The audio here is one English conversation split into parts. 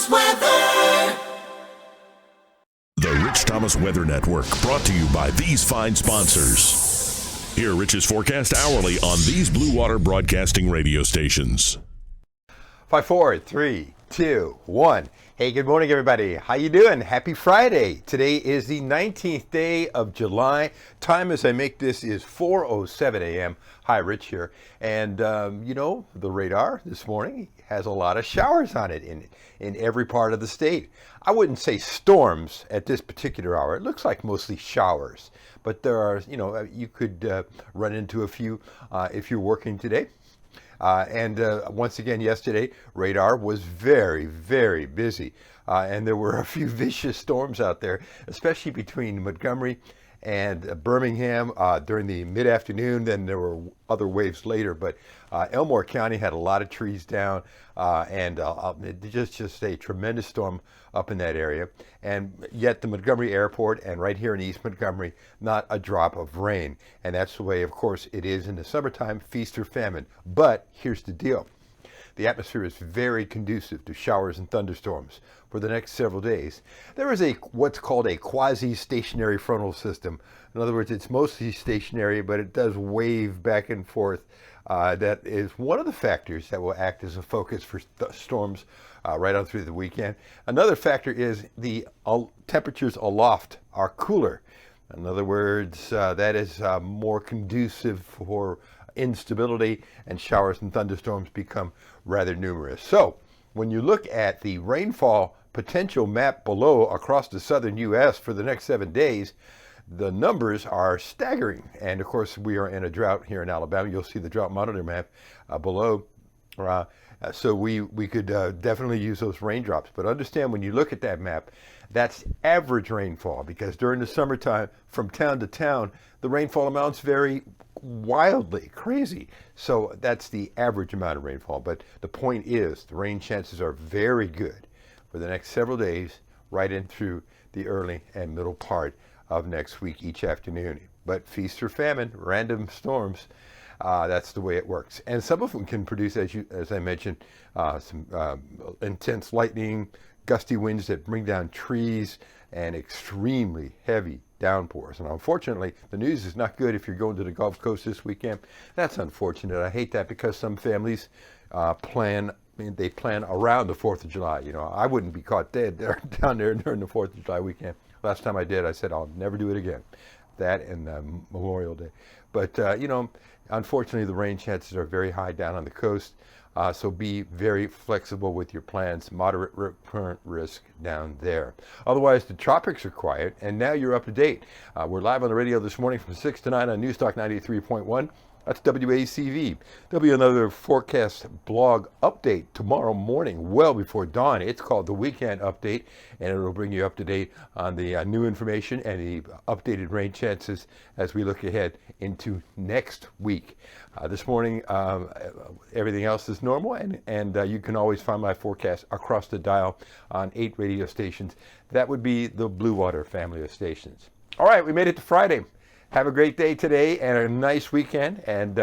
Thomas Weather. The Rich Thomas Weather Network, brought to you by these fine sponsors. Hear Rich's forecast hourly on these Blue Water Broadcasting radio stations. 5, 4, 3, 2, 1. Hey, good morning, everybody. How you doing? Happy Friday. Today is the 19th day of July. Time as I make this is 4:07 a.m. Hi, Rich here. And, the radar this morning has a lot of showers on it in every part of the state. I wouldn't say storms at this particular hour. It looks like mostly showers. But there are, you could run into a few if you're working today. Once again, yesterday, radar was very, very busy. And there were a few vicious storms out there, especially between Montgomery and Birmingham during the mid-afternoon. Then there were other waves later. But Elmore County had a lot of trees down, and just a tremendous storm up in that area. And yet the Montgomery Airport and right here in East Montgomery, not a drop of rain. And that's the way, of course, it is in the summertime, feast or famine. But here's the deal. The atmosphere is very conducive to showers and thunderstorms for the next several days. There is what's called a quasi-stationary frontal system. In other words, it's mostly stationary, but it does wave back and forth. That is one of the factors that will act as a focus for storms right on through the weekend. Another factor is the temperatures aloft are cooler. In other words, that is more conducive for instability, and showers and thunderstorms become rather numerous. So when you look at the rainfall potential map below across the southern U.S. for the next 7 days, the numbers are staggering. And of course, we are in a drought here in Alabama. You'll see the drought monitor map below. So we could definitely use those raindrops. But understand, when you look at that map, that's average rainfall, because during the summertime, from town to town, the rainfall amounts vary wildly, crazy. So that's the average amount of rainfall. But the point is, the rain chances are very good for the next several days, right in through the early and middle part of next week each afternoon. But feast or famine, random storms, that's the way it works. And some of them can produce, as I mentioned, some intense lightning, gusty winds that bring down trees, and extremely heavy downpours. And unfortunately, the news is not good if you're going to the Gulf Coast this weekend. That's unfortunate. I hate that, because some families plan around the 4th of July. I wouldn't be caught dead down there during the 4th of July weekend. Last time I did, I said I'll never do it again. That and Memorial Day. But, unfortunately, the rain chances are very high down on the coast. So be very flexible with your plans. Moderate current risk down there. Otherwise, the tropics are quiet, and now you're up to date. We're live on the radio this morning from 6 to 9 on Newstalk 93.1. That's WACV. There'll be another forecast blog update tomorrow morning, well before dawn. It's called the Weekend Update, and it'll bring you up to date on the new information and the updated rain chances as we look ahead into next week. This morning, everything else is normal, and you can always find my forecast across the dial on 8 radio stations. That would be the Blue Water family of stations. All right, we made it to Friday. Have a great day today and a nice weekend, and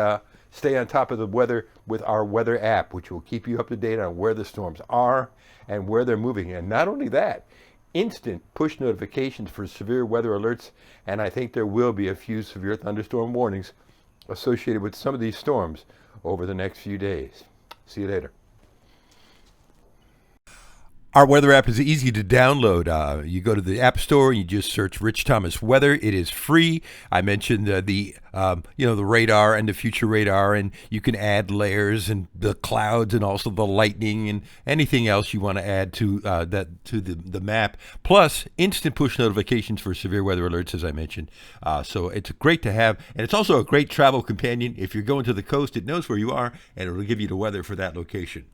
stay on top of the weather with our weather app, which will keep you up to date on where the storms are and where they're moving. And not only that, instant push notifications for severe weather alerts, and I think there will be a few severe thunderstorm warnings associated with some of these storms over the next few days. See you later. Our weather app is easy to download. You go to the App Store and you just search Rich Thomas Weather. It is free. I mentioned the radar and the future radar, and you can add layers and the clouds and also the lightning and anything else you want to add to the map. Plus, instant push notifications for severe weather alerts, as I mentioned. So it's great to have, and it's also a great travel companion. If you're going to the coast, it knows where you are, and it'll give you the weather for that location.